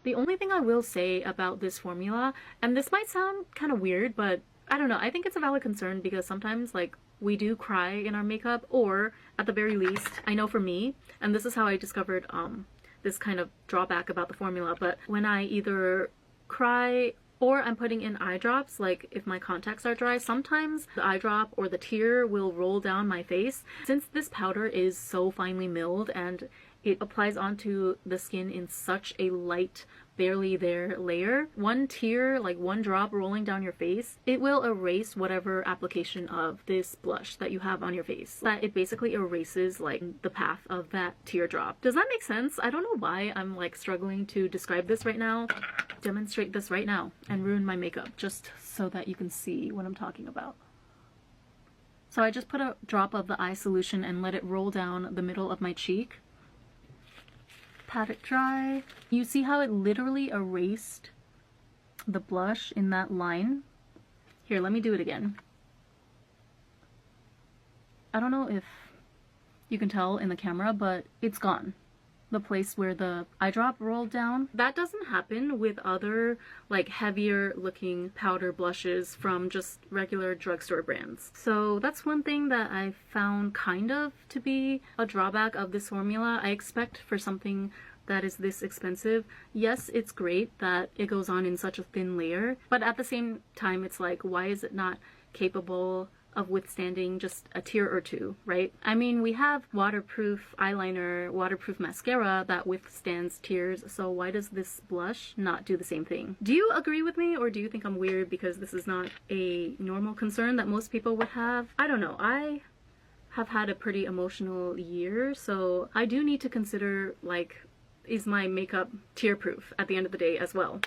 The only thing I will say about this formula, and this might sound kind of weird, but I don't know, I think it's a valid concern because sometimes like we do cry in our makeup, or at the very least, I know for me, and this is how I discovered this kind of drawback about the formula, but when I either cry or I'm putting in eye drops, like if my contacts are dry, sometimes the eye drop or the tear will roll down my face. Since this powder is so finely milled and it applies onto the skin in such a light, barely there layer, one tear, like one drop rolling down your face, it will erase whatever application of this blush that you have on your face. That it basically erases like the path of that teardrop. Does that make sense? I don't know why I'm like struggling to describe this right now, demonstrate this right now, and ruin my makeup just so that you can see what I'm talking about. So I just put a drop of the eye solution and let it roll down the middle of my cheek. Pat it dry. You see how it literally erased the blush in that line? Here, let me do it again. I don't know if you can tell in the camera, but it's gone. The place where the eye drop rolled down. That doesn't happen with other like heavier looking powder blushes from just regular drugstore brands. So that's one thing that I found kind of to be a drawback of this formula. I expect for something that is this expensive, yes, it's great that it goes on in such a thin layer, but at the same time it's like, why is it not capable of withstanding just a tear or two, right? I mean, we have waterproof eyeliner, waterproof mascara that withstands tears, so why does this blush not do the same thing? Do you agree with me, or do you think I'm weird because this is not a normal concern that most people would have? I don't know. I have had a pretty emotional year, so I do need to consider, like, is my makeup tear proof at the end of the day as well?